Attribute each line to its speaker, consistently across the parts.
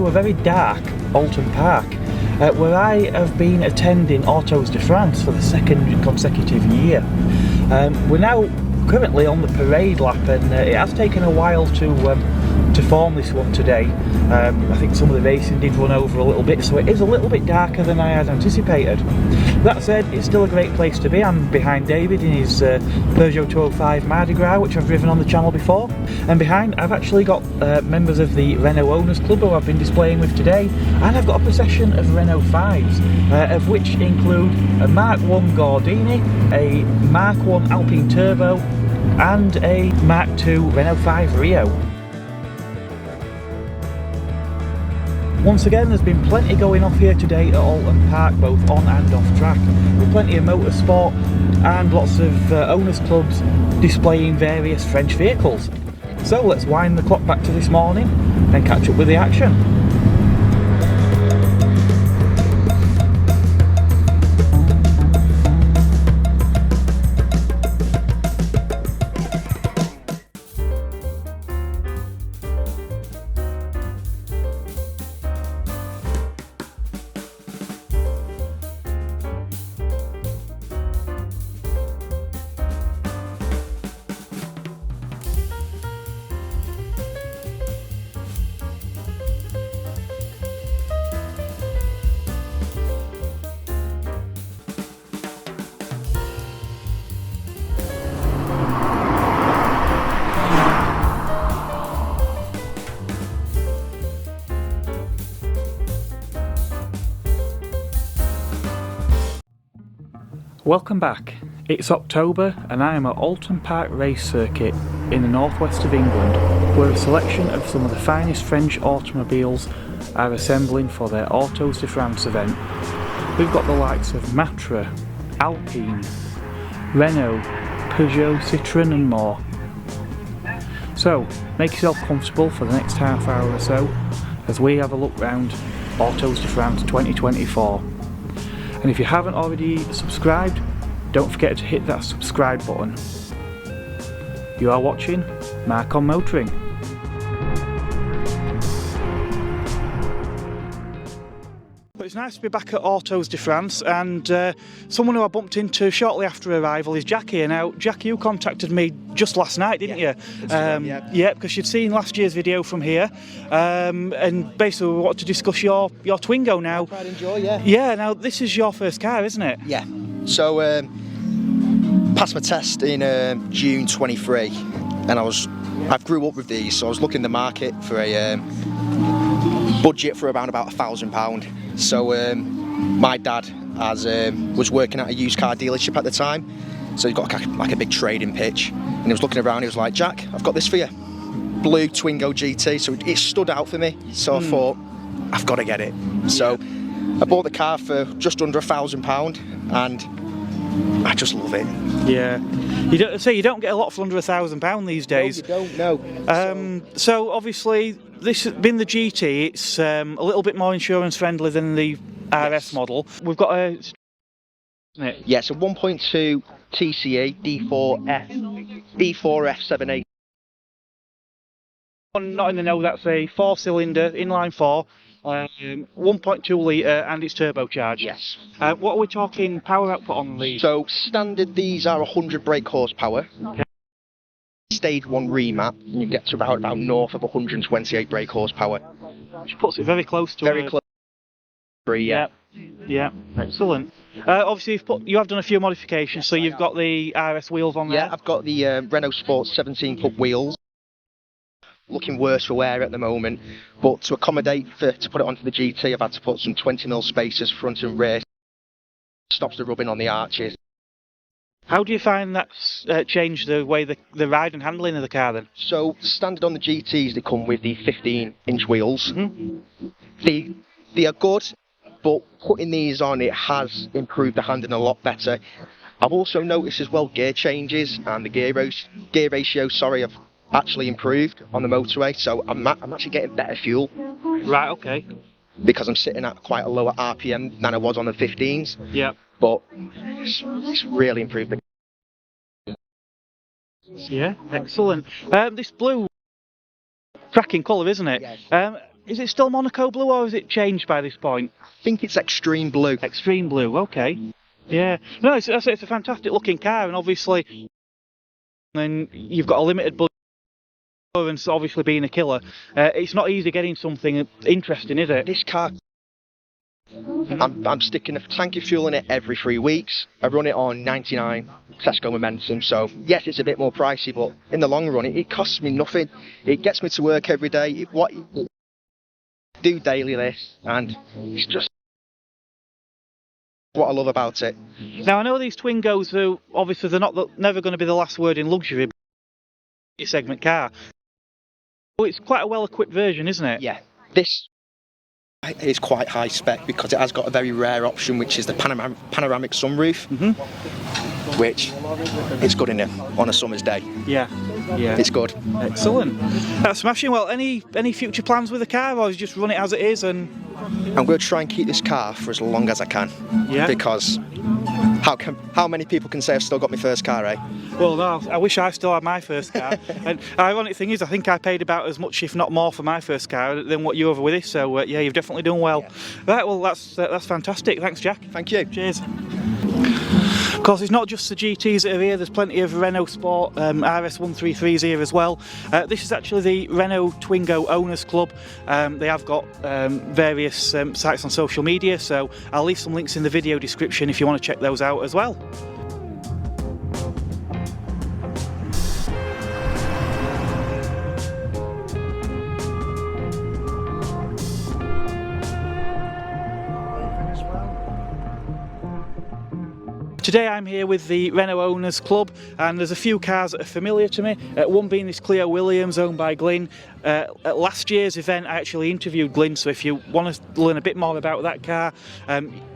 Speaker 1: to a very dark Oulton Park, where I have been attending Autos de France for the second consecutive year. We're now currently on the parade lap, and it has taken a while to form this one today. I think some of the racing did run over a little bit, so it is a little bit darker than I had anticipated. That said, it's still a great place to be. I'm behind David in his Peugeot 205 Mardi Gras, which I've driven on the channel before, and behind I've actually got members of the Renault Owners Club who I've been displaying with today, and I've got a procession of Renault 5s, of which include a Mark 1 Gordini, a Mark 1 Alpine Turbo, and a Mark 2 Renault 5 Rio. Once again, there's been plenty going off here today at Oulton Park, both on and off track, with plenty of motorsport and lots of owners clubs displaying various French vehicles. So let's wind the clock back to this morning and catch up with the action. Welcome back. It's October and I am at Oulton Park Race Circuit in the northwest of England, where a selection of some of the finest French automobiles are assembling for their Autos de France event. We've got the likes of Matra, Alpine, Renault, Peugeot, Citroën and more. So make yourself comfortable for the next half hour or so as we have a look round Autos de France 2024. And if you haven't already subscribed, don't forget to hit that subscribe button. You are watching Mark on Motoring. But it's nice to be back at Autos de France, and someone who I bumped into shortly after arrival is Jackie. Now, Jackie, you contacted me just last night, didn't you? Yeah, because you'd seen last year's video from here, and basically we wanted to discuss your Twingo now.
Speaker 2: Pride and joy, yeah.
Speaker 1: Yeah, now this is your first car, isn't it?
Speaker 2: Yeah. So, passed my test in June 23, and I've grew up with these, so I was looking in the market for a budget for around about £1,000. So my dad was working at a used car dealership at the time, so he's got like a big trading pitch, and he was looking around. He was like, "Jack, I've got this for you, blue Twingo GT." So it stood out for me. So I thought, I've got to get it. So I bought the car for just under £1,000, and I just love it.
Speaker 1: Yeah, you don't get a lot for under £1,000 these days.
Speaker 2: No, you don't. No.
Speaker 1: So obviously, this has been the GT. It's a little bit more insurance friendly than the RS model. We've got a, isn't it?
Speaker 2: Yeah, so 1.2 TCE D4F78.
Speaker 1: Not in the know. That's a 4-cylinder inline 4. 1.2 litre, and it's turbocharged.
Speaker 2: Yes.
Speaker 1: What are we talking power output on these?
Speaker 2: So standard, these are 100 brake horsepower.
Speaker 1: Okay.
Speaker 2: Stage 1 remap, you get to about north of 128 brake horsepower.
Speaker 1: Which puts it very close to
Speaker 2: very close. Yeah.
Speaker 1: Yeah, excellent. Obviously, you have done a few modifications, so you've got the RS wheels on there.
Speaker 2: Yeah, I've got the Renault Sport 17-foot wheels. Looking worse for wear at the moment, but to accommodate to put it onto the GT, I've had to put some 20mm spacers front and rear. Stops the rubbing on the arches.
Speaker 1: How do you find that's changed the way the ride and handling of the car then?
Speaker 2: So standard on the GTs, they come with the 15-inch wheels.
Speaker 1: Mm-hmm.
Speaker 2: They are good, but putting these on, it has improved the handling a lot better. I've also noticed as well gear changes and the gear ratio. I've actually improved on the motorway, so I'm actually getting better fuel.
Speaker 1: Right, okay.
Speaker 2: Because I'm sitting at quite a lower RPM than I was on the 15s.
Speaker 1: Yeah.
Speaker 2: But it's really improved the.
Speaker 1: Yeah, excellent. This blue, cracking colour, isn't it?
Speaker 2: Yes.
Speaker 1: Is it still Monaco blue or has it changed by this point?
Speaker 2: I think it's extreme blue.
Speaker 1: Extreme blue, okay. Yeah. No, it's a fantastic looking car, and obviously, then you've got a limited budget, and so obviously being a killer, it's not easy getting something interesting, is it?
Speaker 2: This car, I'm sticking a tank of fuel in it every 3 weeks. I run it on 99 Tesco Momentum, so yes, it's a bit more pricey, but in the long run, it costs me nothing. It gets me to work every day. Do daily this, and it's just what I love about it.
Speaker 1: Now I know these Twingos are obviously never going to be the last word in luxury, but your segment car. But it's quite a well-equipped version, isn't it?
Speaker 2: Yeah, this is quite high spec because it has got a very rare option, which is the panoramic sunroof, which it's good in it on a summer's day.
Speaker 1: Yeah.
Speaker 2: It's good.
Speaker 1: Excellent. That's smashing. Well, any future plans with the car, or just run it as it is? And
Speaker 2: I'm going to try and keep this car for as long as I can.
Speaker 1: Yeah.
Speaker 2: Because how many people can say I've still got my first car, eh?
Speaker 1: Well, no, I wish I still had my first car. And the ironic thing is, I think I paid about as much, if not more, for my first car than what you have with this. So yeah, you've definitely done well. Yeah. Right. Well, that's fantastic. Thanks, Jack.
Speaker 2: Thank you.
Speaker 1: Cheers. Of course, it's not just the GTs that are here, there's plenty of Renault Sport RS133s here as well. This is actually the Renault Twingo Owners Club. They have got various sites on social media, so I'll leave some links in the video description if you want to check those out as well. Today I'm here with the Renault Owners Club, and there's a few cars that are familiar to me, one being this Clio Williams owned by Glyn. At last year's event I actually interviewed Glyn, so if you want to learn a bit more about that car,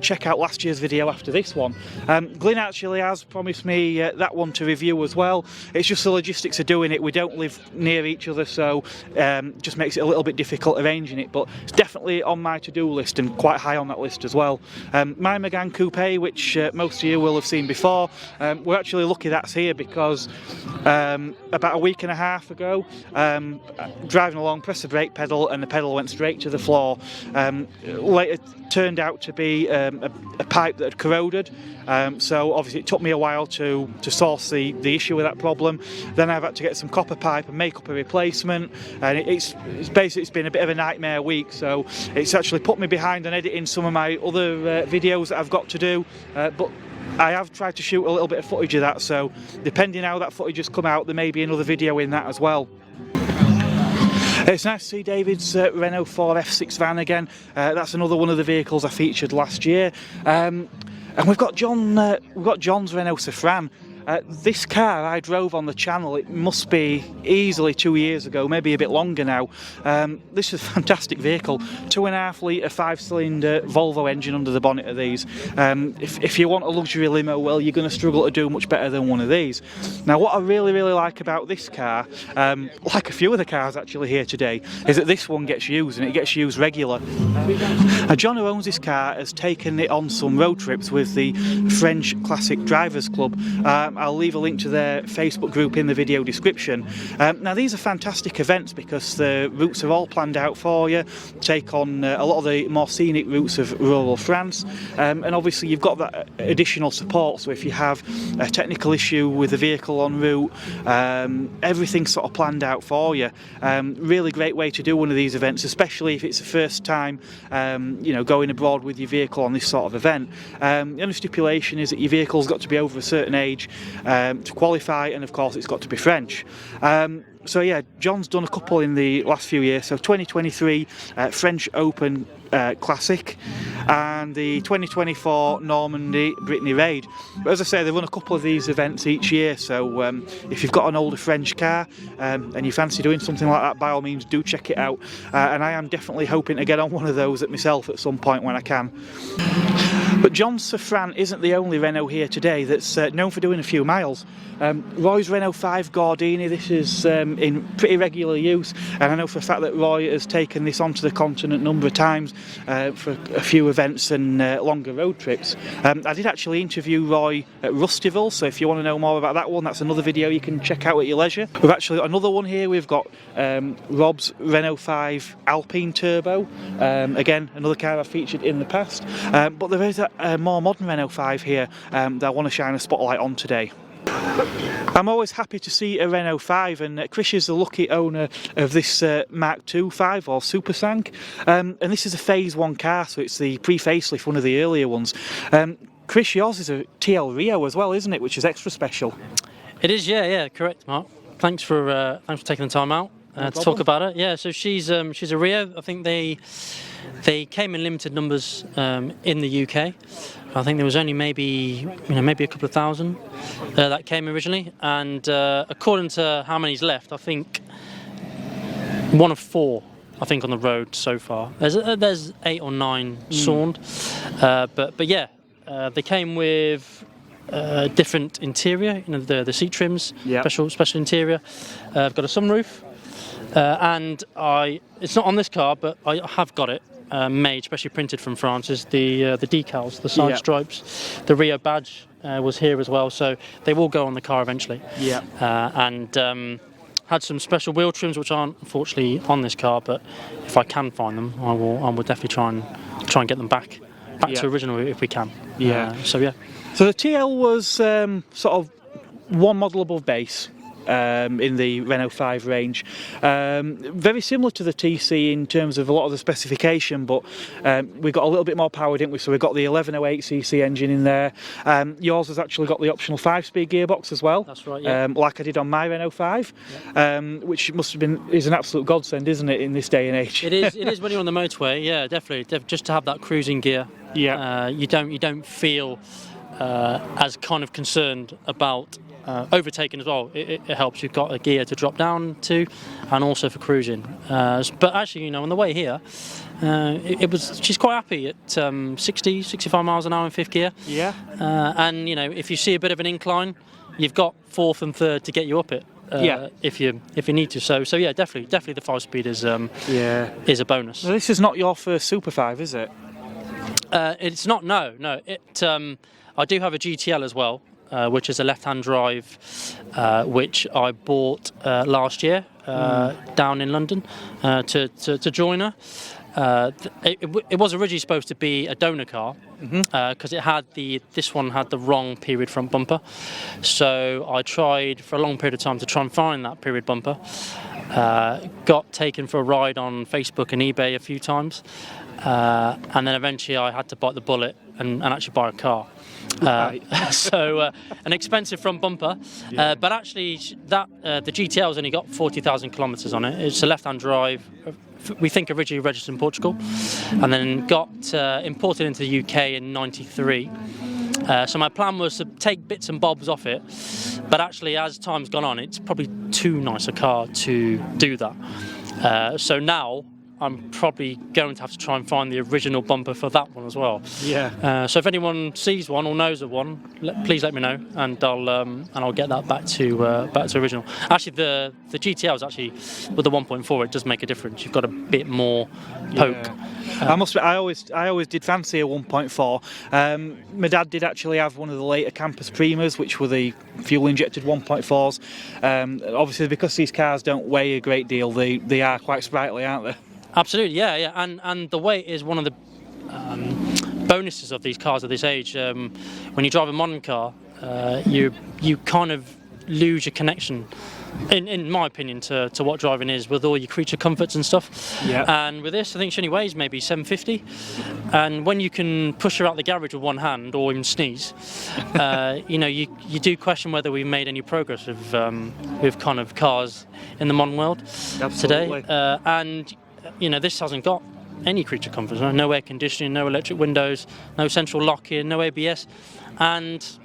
Speaker 1: check out last year's video after this one. Glyn actually has promised me that one to review as well. It's just the logistics of doing it. We don't live near each other, so just makes it a little bit difficult arranging it, but it's definitely on my to-do list and quite high on that list as well. My Megane Coupe, which most of you will have seen before, we're actually lucky that's here because about a week and a half ago, driving along, pressed the brake pedal and the pedal went straight to the floor. Later turned out to be a pipe that had corroded, so obviously it took me a while to source the issue with that problem. Then I've had to get some copper pipe and make up a replacement, and it's been a bit of a nightmare week, so it's actually put me behind on editing some of my other videos that I've got to do, but I have tried to shoot a little bit of footage of that, so depending how that footage has come out, there may be another video in that as well. It's nice to see David's Renault 4 F6 van again. That's another one of the vehicles I featured last year. And we've got John's Renault Safran. This car I drove on the channel, it must be easily 2 years ago, maybe a bit longer now. This is a fantastic vehicle, 2.5 litre 5-cylinder Volvo engine under the bonnet of these. If you want a luxury limo, well, you're going to struggle to do much better than one of these. Now what I really like about this car, like a few of the cars actually here today, is that this one gets used, and it gets used regular. John, who owns this car, has taken it on some road trips with the French Classic Drivers Club. I'll leave a link to their Facebook group in the video description. Now these are fantastic events because the routes are all planned out for you, take on a lot of the more scenic routes of rural France, and obviously you've got that additional support, so if you have a technical issue with the vehicle en route, everything's sort of planned out for you. Really great way to do one of these events, especially if it's the first time going abroad with your vehicle on this sort of event. The only stipulation is that your vehicle's got to be over a certain age to qualify, and of course it's got to be French. So yeah, John's done a couple in the last few years, so 2023 French Open Classic and the 2024 Normandy Brittany Raid. But as I say, they run a couple of these events each year, so if you've got an older French car and you fancy doing something like that, by all means do check it out, and I am definitely hoping to get on one of those at myself at some point when I can. But John's Safran isn't the only Renault here today that's known for doing a few miles. Roy's Renault 5 Gordini, this is in pretty regular use, and I know for a fact that Roy has taken this onto the continent a number of times for a few events and longer road trips. I did actually interview Roy at Rustyville, so if you want to know more about that one, that's another video you can check out at your leisure. We've actually got another one here. We've got Rob's Renault 5 Alpine Turbo, again another car I've featured in the past, but there is a more modern Renault 5 here that I want to shine a spotlight on today. I'm always happy to see a Renault 5, and Chris is the lucky owner of this Mark II 5 or Super Sang, and this is a Phase 1 car, so it's the pre-facelift, one of the earlier ones. Chris, yours is a TL Rio as well, isn't it, which is extra special?
Speaker 3: It is, yeah, correct, Mark. Thanks for taking the time out to talk about it. Yeah, so she's a Rio. I think they came in limited numbers in the UK. I think there was only maybe a couple of thousand that came originally, and according to how many's left, I think one of 4. I think on the road so far. There's 8 or 9 sawned, but yeah, they came with different interior. The seat trims, special interior. I've got a sunroof, and it's not on this car, but I have got it. Made, specially printed from France, is the decals, the side stripes. The Rio badge was here as well, so they will go on the car eventually. And had some special wheel trims which aren't unfortunately on this car, but if I can find them, I will definitely try and get them back to original if we can. So the TL was sort of one model above base. In the Renault 5 range, very similar to the TC in terms of a lot of the specification, but we got a little bit more power, didn't we? So we got the 1108cc engine in there. Yours has actually got the optional 5-speed gearbox as well. That's right, yeah.
Speaker 1: Like I did on my Renault 5, which is an absolute godsend, isn't it, in this day and age?
Speaker 3: It is when you're on the motorway, yeah, definitely. Just to have that cruising gear, you don't feel as kind of concerned about overtaking as well. It helps. You've got a gear to drop down to, and also for cruising. But actually, on the way here, she's quite happy at 60, 65 miles an hour in 5th gear.
Speaker 1: Yeah.
Speaker 3: And if you see a bit of an incline, you've got 4th and 3rd to get you up it. If you need to. So yeah, definitely the 5-speed is a bonus.
Speaker 1: Well, this is not your first Super 5, is it?
Speaker 3: It's not. No. I do have a GTL as well. Which is a left-hand drive, which I bought last year down in London to join her. It was originally supposed to be a donor car because this one had the wrong period front bumper. So I tried for a long period of time to try and find that period bumper. Got taken for a ride on Facebook and eBay a few times, and then eventually I had to bite the bullet and actually buy a car. So an expensive front bumper, but actually the GTL's only got 40,000 kilometres on it. It's a left-hand drive. We think originally registered in Portugal, and then got imported into the UK in '93. So my plan was to take bits and bobs off it, but actually as time's gone on, it's probably too nice a car to do that. So now I'm probably going to have to try and find the original bumper for that one as well. So if anyone sees one or knows of one, please let me know, and I'll get that back to original. Actually, the GTL is actually with the 1.4. It does make a difference. You've got a bit more poke.
Speaker 1: I always did fancy a 1.4. My dad did actually have one of the later Campus Primas, which were the fuel injected 1.4s. Obviously, because these cars don't weigh a great deal, they are quite sprightly, aren't they?
Speaker 3: Absolutely, yeah, and the weight is one of the bonuses of these cars at this age. When you drive a modern car, you kind of lose your connection, in my opinion, to what driving is, with all your creature comforts and stuff. And with this, I think she only weighs maybe 750, and when you can push her out the garage with one hand or even sneeze, you do question whether we've made any progress with kind of cars in the modern world today. And this hasn't got any creature comforts, no air conditioning, no electric windows, no central lock-in, no ABS, and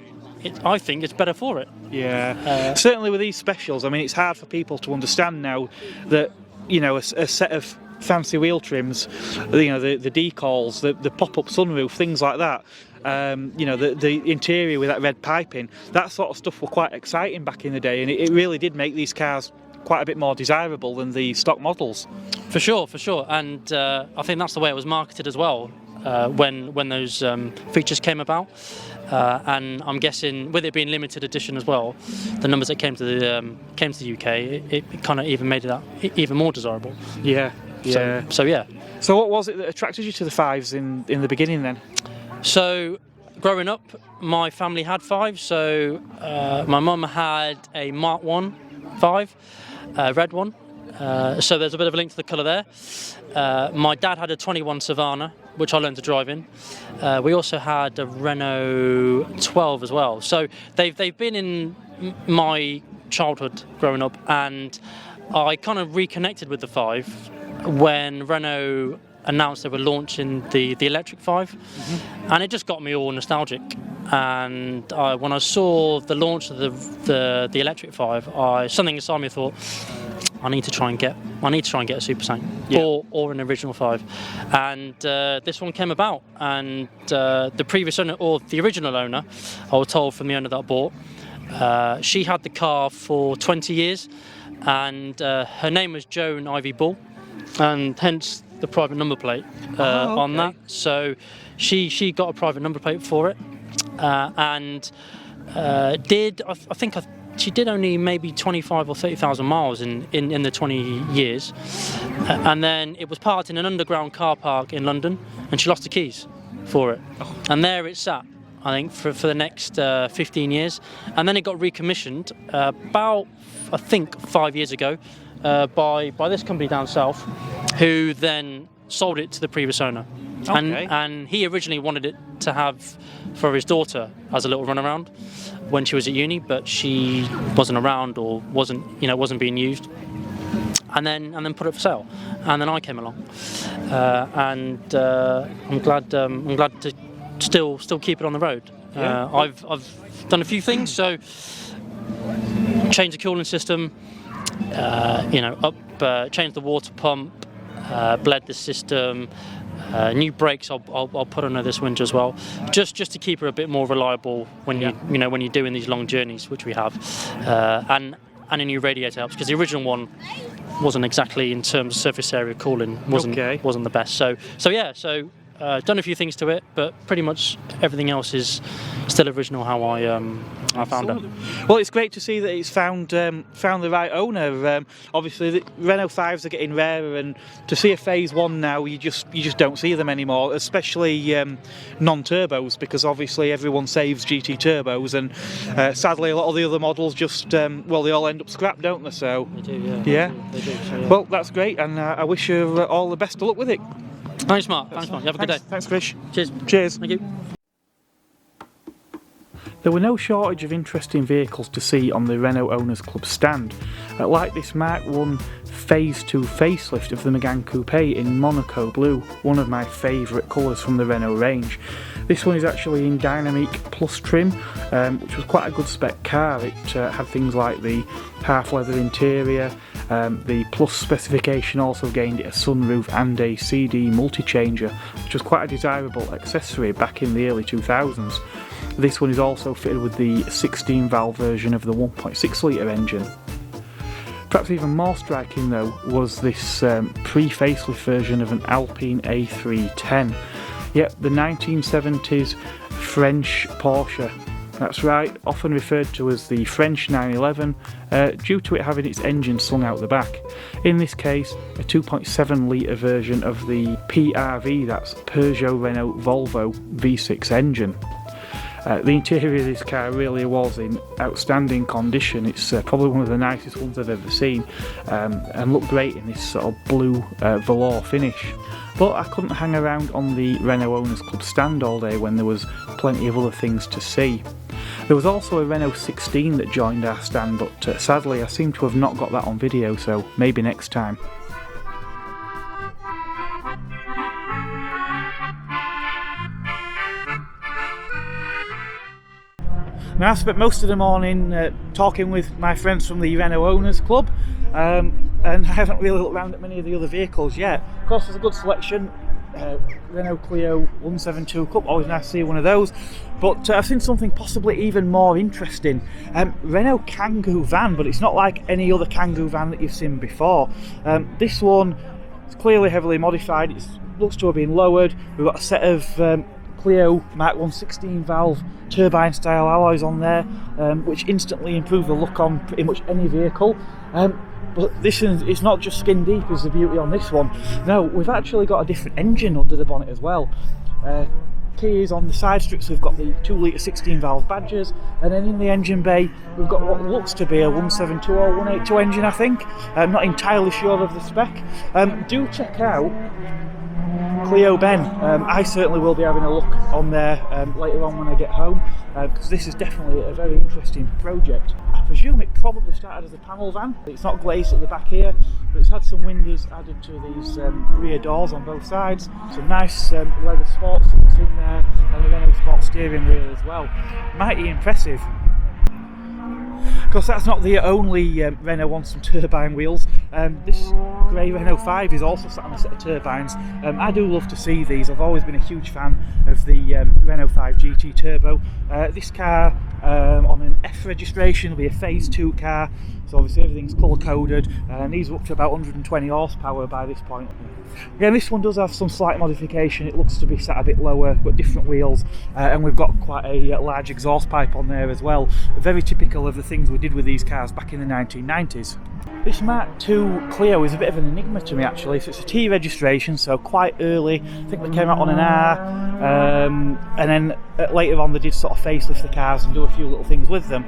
Speaker 3: I think it's better for it.
Speaker 1: Certainly with these specials, I mean, it's hard for people to understand now that a set of fancy wheel trims, the decals, the pop-up sunroof, things like that. The interior with that red piping, that sort of stuff were quite exciting back in the day, and it really did make these cars quite a bit more desirable than the stock models.
Speaker 3: For sure, and I think that's the way it was marketed as well. when those features came about. And I'm guessing with it being limited edition as well, the numbers that came to the UK, it kind of even made that even more desirable.
Speaker 1: Yeah.
Speaker 3: So yeah.
Speaker 1: So what was it that attracted you to the 5s in the beginning then?
Speaker 3: So growing up, my family had 5s. So my mum had a Mark 1 5, red one. So there's a bit of a link to the colour there. My dad had a 21 Savannah, which I learned to drive in. We also had a Renault 12 as well. So they've been in my childhood growing up, and I kind of reconnected with the 5 when Renault announced they were launching the electric 5, and it just got me all nostalgic. And when I saw the launch of the electric 5, something inside me thought, I need to try and get a Super Saint or an original 5, and this one came about. And the previous owner, or the original owner, I was told from the owner that I bought, she had the car for 20 years, and her name was Joan Ivy Bull, and hence the private number plate on that. So she got a private number plate for it, and she did only maybe 25 or 30,000 miles in the 20 years, and then it was parked in an underground car park in London, and she lost the keys for it, and there it sat, I think, for the next 15 years, and then it got recommissioned about, I think, 5 years ago by this company down south, who then sold it to the previous owner. And he originally wanted it to have for his daughter as a little runaround when she was at uni, but she wasn't around, or wasn't being used, and then put it for sale. And then I came along, and I'm glad to still keep it on the road. I've done a few things. So changed the cooling system, changed the water pump, bled the system. New brakes I'll put on her this winter as well, just to keep her a bit more reliable when when you're doing these long journeys, which we have, and a new radiator helps, because the original one wasn't exactly, in terms of surface area cooling, wasn't the best. So done a few things to it, but pretty much everything else is still original how I found it.
Speaker 1: Well, it's great to see that it's found the right owner. Obviously, the Renault 5s are getting rarer, and to see a Phase 1 now, you just don't see them anymore, especially non-turbos, because obviously everyone saves GT turbos, and sadly a lot of the other models just they all end up scrapped, don't they? So
Speaker 3: They do,
Speaker 1: yeah.
Speaker 3: They do, so, yeah.
Speaker 1: Well, that's great, and I wish you all the best of luck with it.
Speaker 3: Thanks, Mark. You have a good day.
Speaker 1: Thanks, Chris.
Speaker 3: Cheers. Thank you.
Speaker 1: There were no shortage of interesting vehicles to see on the Renault Owners Club stand, like this Mark 1 Phase 2 facelift of the Megane Coupe in Monaco Blue, one of my favourite colours from the Renault range. This one is actually in Dynamic Plus trim, which was quite a good spec car. It had things like the half leather interior. The Plus specification also gained it a sunroof and a CD multi-changer, which was quite a desirable accessory back in the early 2000s. This one is also fitted with the 16-valve version of the 1.6 litre engine. Perhaps even more striking though was this pre-facelift version of an Alpine A310. Yep, the 1970s French Porsche. That's right, often referred to as the French 911, due to it having its engine slung out the back. In this case, a 2.7 litre version of the PRV, that's Peugeot Renault Volvo V6 engine. The interior of this car really was in outstanding condition. It's probably one of the nicest ones I've ever seen, and looked great in this sort of blue velour finish. But I couldn't hang around on the Renault Owners Club stand all day when there was plenty of other things to see. There was also a Renault 16 that joined our stand, but sadly I seem to have not got that on video, so maybe next time. Now, I spent most of the morning talking with my friends from the Renault Owners Club, and I haven't really looked around at many of the other vehicles yet. Of course, there's a good selection. Renault Clio 172 Cup, always nice to see one of those, but I've seen something possibly even more interesting. Renault Kangoo van, but it's not like any other Kangoo van that you've seen before. This one is clearly heavily modified. It looks to have been lowered. We've got a set of Clio Mark 1 16 valve turbine style alloys on there, which instantly improve the look on pretty much any vehicle. But this is, it's not just skin deep is the beauty on this one. No, we've actually got a different engine under the bonnet as well. Key is on the side strips, we've got the 2 litre 16 valve badges, and then in the engine bay we've got what looks to be a 172 or 182 engine, I think. I'm not entirely sure of the spec. Do check out Clio Ben. I certainly will be having a look on there later on when I get home, because this is definitely a very interesting project. I presume it probably started as a panel van. It's not glazed at the back here, but it's had some windows added to these rear doors on both sides. Some nice leather sports seats in there, and a Renault Sport steering wheel as well. Mighty impressive. Of course, that's not the only Renault on some turbine wheels. This grey Renault 5 is also sat on a set of turbines. I do love to see these. I've always been a huge fan of the Renault 5 GT Turbo. This car on an F registration will be a phase 2 car, so obviously everything's colour coded, and these are up to about 120 horsepower by this point. Again, this one does have some slight modification. It looks to be sat a bit lower, got different wheels, and we've got quite a large exhaust pipe on there as well. Very typical of the things we did with these cars back in the 1990s. This Mark II Clio is a bit of an enigma to me actually. So it's a T registration, so quite early. I think they came out on an R, and then later on they did sort of facelift the cars and do a few little things with them.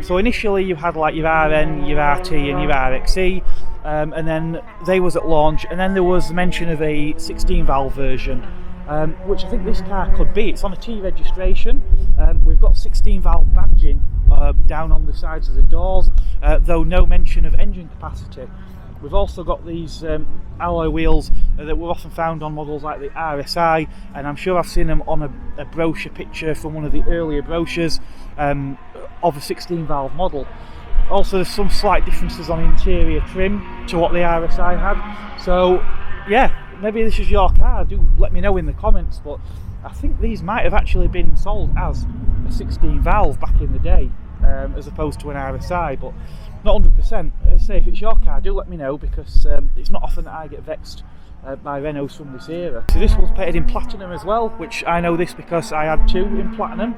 Speaker 1: So initially you had like your RN, your RT and your RXE, and then they was at launch, and then there was mention of a 16 valve version, which I think this car could be. It's on a T registration. We've got 16 valve badging down on the sides of the doors, though no mention of engine capacity. We've also got these alloy wheels that were often found on models like the RSI, and I'm sure I've seen them on a brochure picture from one of the earlier brochures of a 16 valve model. Also, there's some slight differences on interior trim to what the RSI had. So yeah, maybe this is your car, do let me know in the comments, but I think these might have actually been sold as a 16 valve back in the day, as opposed to an RSI, but not 100%. As I say, if it's your car, do let me know, because it's not often that I get vexed by Renaults from this era. So this one's painted in platinum as well, which I know this because I had two in platinum.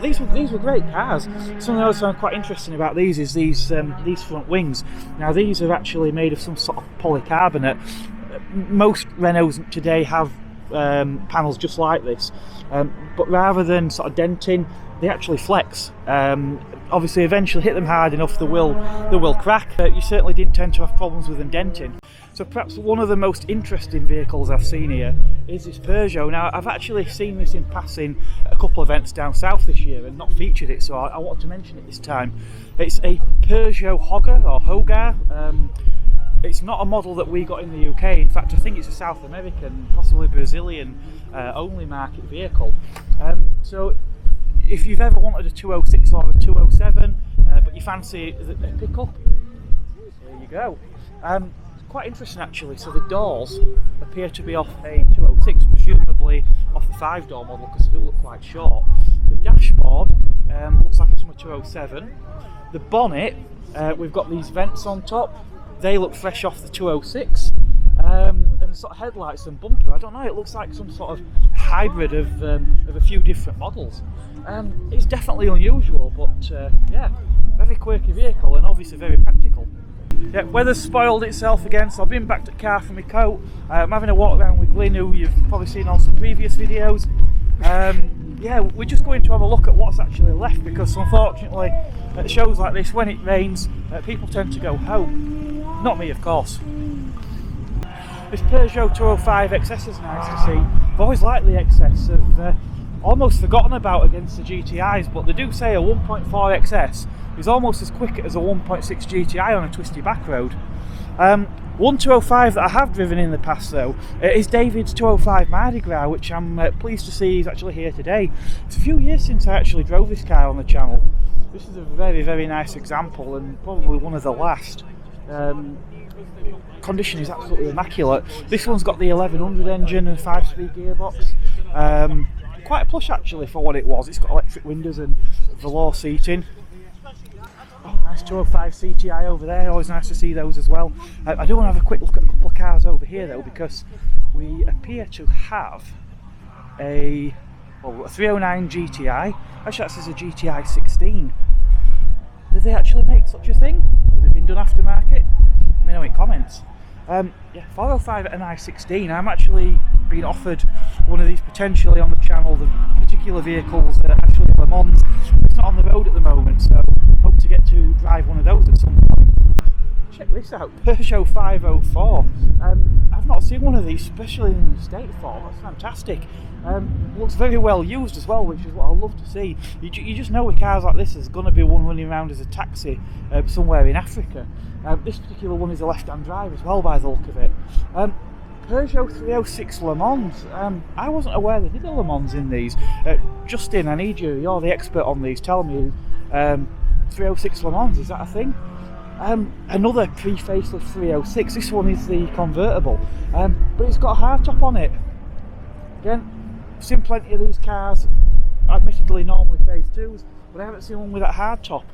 Speaker 1: These were great cars. Something else I found quite interesting about these is these front wings. Now these are actually made of some sort of polycarbonate. Most Renaults today have panels just like this, but rather than sort of denting, they actually flex. Obviously eventually hit them hard enough they will crack. You certainly didn't tend to have problems with them denting. So perhaps one of the most interesting vehicles I've seen here is this Peugeot. Now I've actually seen this in passing at a couple of events down south this year and not featured it, so I want to mention it this time. It's a Peugeot Hogger or Hogar. It's not a model that we got in the UK. In fact, I think it's a South American, possibly Brazilian only market vehicle. So if you've ever wanted a 206 or a 207, but you fancy a pickup, there you go. Quite interesting actually. So the doors appear to be off a 206, presumably off the 5-door model, because they do look quite short. The dashboard looks like it's from a 207. The bonnet, we've got these vents on top. They look fresh off the 206, and the sort of headlights and bumper, I don't know, it looks like some sort of hybrid of a few different models. It's definitely unusual, but yeah, very quirky vehicle and obviously very practical. Yeah, weather's spoiled itself again, so I've been back to the car for my coat. I'm having a walk around with Glyn, who you've probably seen on some previous videos. Yeah, we're just going to have a look at what's actually left, because unfortunately at shows like this, when it rains, people tend to go home. Not me, of course. This Peugeot 205 XS is nice to see. I've always liked the XS. I've almost forgotten about against the GTIs, but they do say a 1.4 XS is almost as quick as a 1.6 GTI on a twisty back road. One 205 that I have driven in the past though is David's 205 Mardi Gras, which I'm pleased to see is actually here today. It's a few years since I actually drove this car on the channel. This is a very, very nice example, and probably one of the last. Condition is absolutely immaculate. This one's got the 1100 engine and 5-speed gearbox. Quite plush actually for what it was. It's got electric windows and velour seating. Oh, nice 205 CTI over there, always nice to see those as well. I do want to have a quick look at a couple of cars over here though, because we appear to have a 309 GTI. Actually, that says a GTI 16. Did they actually make such a thing? Has it been done aftermarket? Let me know in comments. Yeah, 405 at an i16. I'm actually being offered one of these potentially on the channel. The particular vehicles are actually Le Mans. It's not on the road at the moment, so hope to get to drive one of those at some point. Check this out, Peugeot 504. I've not seen one of these, especially in the state form. That's fantastic. Looks very well used as well, which is what I love to see. You just know with cars like this, there's going to be one running around as a taxi somewhere in Africa. This particular one is a left-hand drive as well, by the look of it. Peugeot 306 Le Mans. I wasn't aware they did a Le Mans in these. Justin, I need you. You're the expert on these. Tell me, 306 Le Mans, is that a thing? Another pre-facelift 306. This one is the convertible, but it's got a hardtop on it. Again, I've seen plenty of these cars, admittedly normally phase 2s, but I haven't seen one with that hardtop.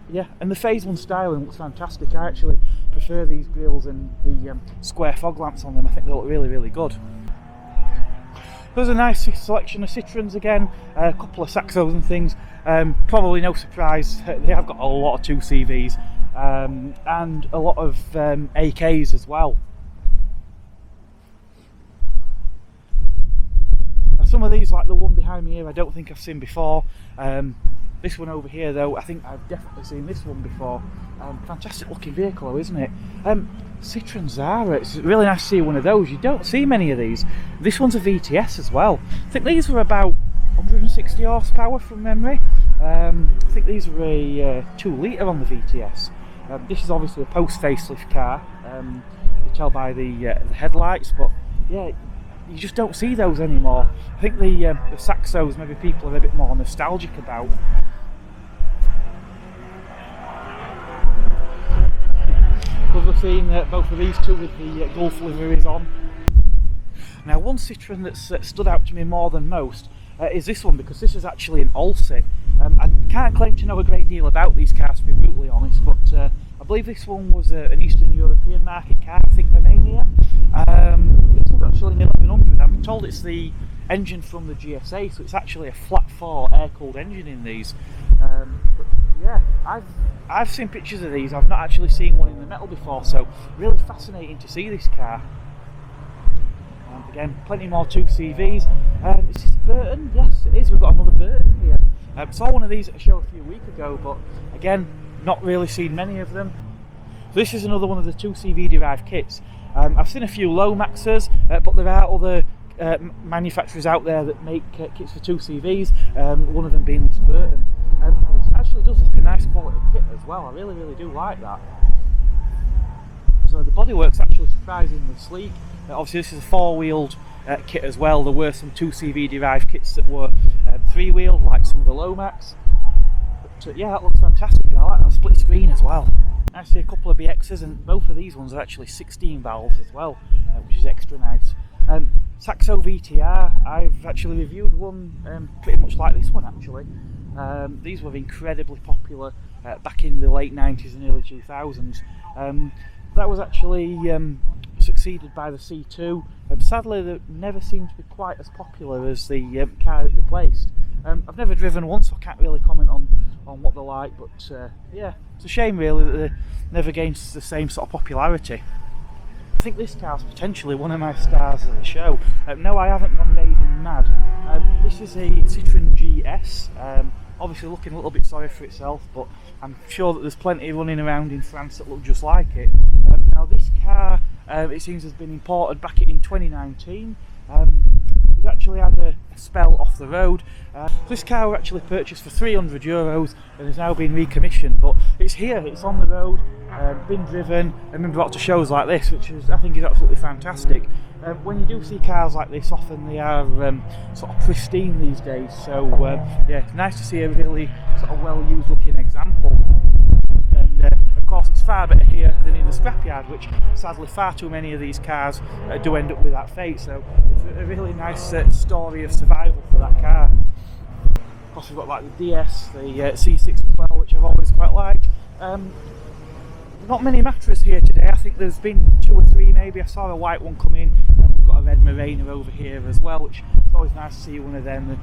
Speaker 1: Yeah, and the phase 1 styling looks fantastic. I actually prefer these grills and the square fog lamps on them. I think they look really, really good. There's a nice selection of Citroens again, a couple of Saxos and things. Probably no surprise, they have got a lot of 2CVs and a lot of AKs as well. Now some of these, like the one behind me here, I don't think I've seen before. This one over here though, I think I've definitely seen this one before. Fantastic looking vehicle though, isn't it? Citroen Zara, it's really nice to see one of those. You don't see many of these. This one's a VTS as well. I think these were about 160 horsepower from memory. I think these were a 2 litre on the VTS. This is obviously a post facelift car. You tell by the headlights, but yeah, you just don't see those anymore. I think the Saxos maybe people are a bit more nostalgic about. Love seeing both of these two with the Gulf liveries on. Now one Citroen that's stood out to me more than most is this one, because this is actually an Allset. I can't claim to know a great deal about these cars, to be brutally honest, but I believe this one was an Eastern European market car, I think Romania. This one's actually an 1100. I'm told it's the engine from the GSA, so it's actually a flat 4 air-cooled engine in these. But yeah, I've seen pictures of these. I've not actually seen one in the metal before, so really fascinating to see this car. Again, plenty more 2CVs. Is this Burton? Yes, it is. We've got another Burton here. Saw one of these at a show a few weeks ago, but again, not really seen many of them. So this is another one of the 2CV derived kits. I've seen a few Lomaxes, but there are other manufacturers out there that make kits for 2CVs, one of them being this Burton. It actually does look a nice quality kit as well. I really, really do like that. So the bodywork's actually surprisingly sleek. Obviously this is a 4-wheeled kit as well. There were some 2CV derived kits that were 3-wheeled, like some of the Lomax. But yeah, that looks fantastic, and I like that split screen as well. I see a couple of BXs, and both of these ones are actually 16 valves as well, which is extra nice. Saxo VTR, I've actually reviewed one pretty much like this one actually. These were incredibly popular back in the late 90s and early 2000s. That was actually succeeded by the C2. Sadly, they never seemed to be quite as popular as the car it replaced. I've never driven one, so I can't really comment on what they're like, but yeah, it's a shame really that they never gained the same sort of popularity. I think this car's potentially one of my stars of the show. No, I haven't gone Maiden mad. This is a Citroen GS. Obviously looking a little bit sorry for itself, but I'm sure that there's plenty running around in France that look just like it. Now this car, it seems, has been imported back in 2019. It actually had a spell off the road. This car was actually purchased for €300 and has now been recommissioned, but it's here, it's on the road, been driven, and been brought to shows like this, which is, I think, is absolutely fantastic. When you do see cars like this, often they are sort of pristine these days, so yeah, it's nice to see a really sort of well used looking example. And of course it's far better here than in the scrapyard, which sadly far too many of these cars do end up with that fate, so it's a really nice story of survival for that car. Of course we've got like the DS, the C6 as well, which I've always quite liked. Not many Matras here today. I think there's been 2 or 3 maybe. I saw a white one come in. We've got a red Marina over here as well, which is always nice to see one of them.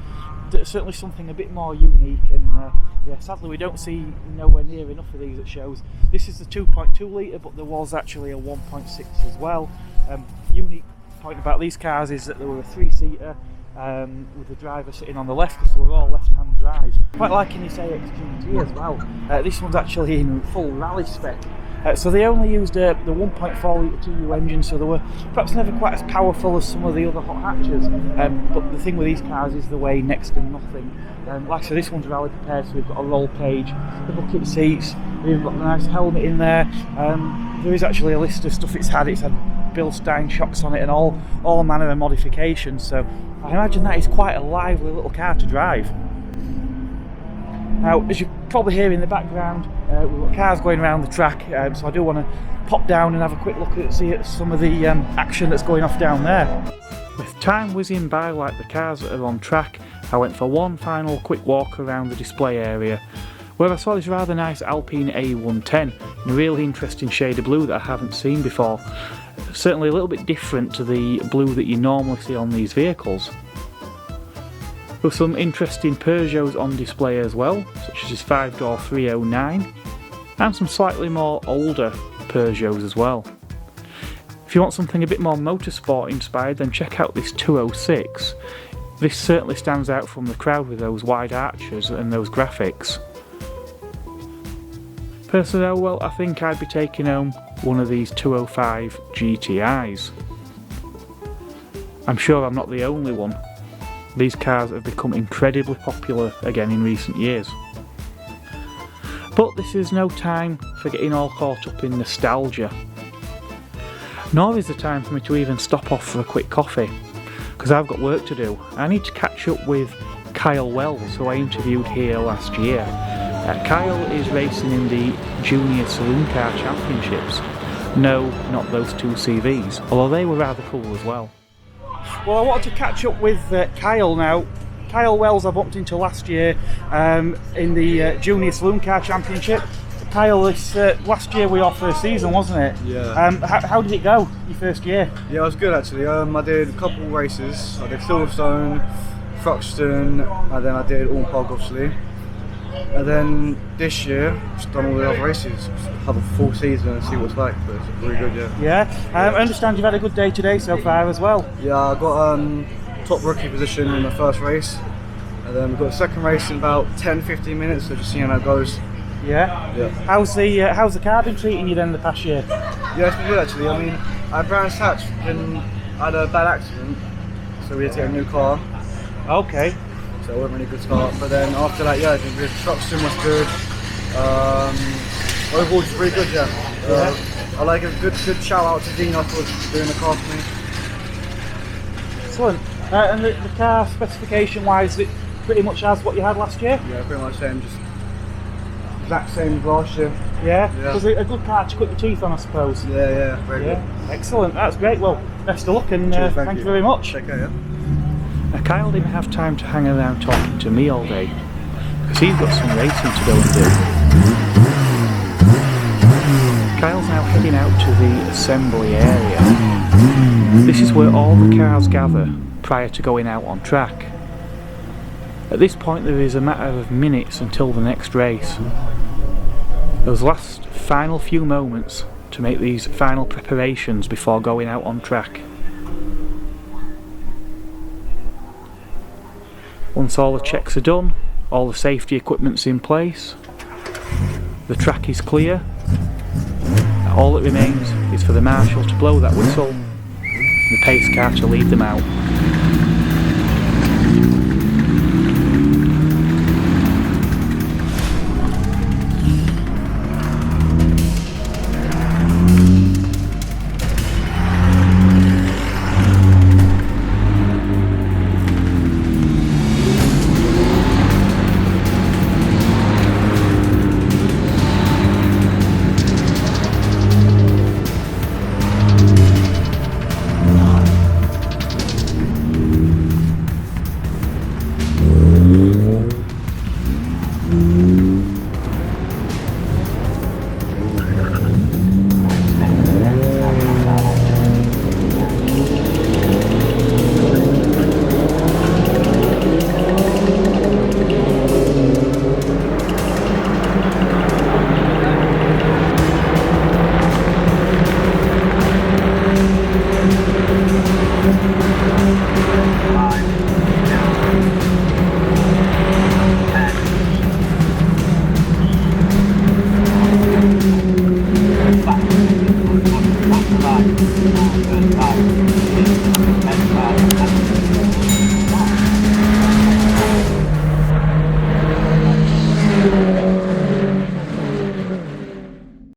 Speaker 1: Certainly something a bit more unique, and yeah, sadly we don't see nowhere near enough of these at shows. This is the 2.2 litre, but there was actually a 1.6 as well. Unique point about these cars is that they were a 3-seater with the driver sitting on the left, because they were all left-hand drives. Quite liking this AX GT as well. This one's actually in full rally spec. So they only used the 1.4 litre TU engine, so they were perhaps never quite as powerful as some of the other hot hatches. But the thing with these cars is they weigh next to nothing. Like I said, this one's rally prepared, so we've got a roll cage, the bucket seats, we've got a nice helmet in there. There is actually a list of stuff it's had. It's had Bilstein shocks on it and all manner of modifications. So I imagine that is quite a lively little car to drive. Now, as you probably hear in the background, we've got cars going around the track, so I do want to pop down and have a quick look at some of the action that's going off down there. With time whizzing by like the cars that are on track, I went for one final quick walk around the display area, where I saw this rather nice Alpine A110 in a really interesting shade of blue that I haven't seen before. Certainly a little bit different to the blue that you normally see on these vehicles. With some interesting Peugeots on display as well, such as this 5-door 309, and some slightly more older Peugeots as well. If you want something a bit more motorsport inspired, then check out this 206. This certainly stands out from the crowd with those wide arches and those graphics. Personally, well, I think I'd be taking home one of these 205 GTIs. I'm sure I'm not the only one. These cars have become incredibly popular again in recent years. But this is no time for getting all caught up in nostalgia. Nor is the time for me to even stop off for a quick coffee, because I've got work to do. I need to catch up with Kyle Wells, who I interviewed here last year. Kyle is racing in the Junior Saloon Car Championships. No, not those two CVs, although they were rather cool as well. Well, I wanted to catch up with Kyle now. Kyle Wells I bumped into last year in the Junior Saloon Car Championship. Kyle, this last year was your first season, wasn't it?
Speaker 4: Yeah.
Speaker 1: How did it go, your first year?
Speaker 4: Yeah, it was good actually. I did a couple races. I did Silverstone, Thruxton, and then I did Oulton Park obviously. And then this year, just done all the other races. Just have a full season and see what it's like. But it's really good, yeah.
Speaker 1: Yeah. I understand you've had a good day today so far as well.
Speaker 4: Yeah, I got top rookie position in the first race. And then we've got the second race in about 10-15 minutes, so just seeing how it goes.
Speaker 1: Yeah?
Speaker 4: Yeah.
Speaker 1: How's the car been treating you then the past year?
Speaker 4: Yeah, it's been good actually. I mean, at Brands Hatch, I had a bad accident, so we had to get a new car.
Speaker 1: Okay.
Speaker 4: So it wasn't really a good start, but then after that, yeah, the Thruxton was good. Overall, just really good, yeah. I like a good shout out to Dino for doing the car for me.
Speaker 1: Excellent. And the car specification wise, it pretty much has what you had last year?
Speaker 4: Yeah, pretty much same, just exact same as last year.
Speaker 1: Yeah?
Speaker 4: Yeah.
Speaker 1: Was it a good car to cut your teeth on, I suppose?
Speaker 4: Yeah, very good.
Speaker 1: Excellent, that's great. Well, best of luck and
Speaker 4: Cheers,
Speaker 1: thank you very much.
Speaker 4: Take care, yeah.
Speaker 1: Now, Kyle didn't have time to hang around talking to me all day, because he's got some racing to go and do. Kyle's now heading out to the assembly area. This is where all the cars gather prior to going out on track. At this point there is a matter of minutes until the next race. Those last final few moments to make these final preparations before going out on track. Once all the checks are done, all the safety equipment's in place, the track is clear, all that remains is for the marshal to blow that whistle and the pace car to lead them out. time.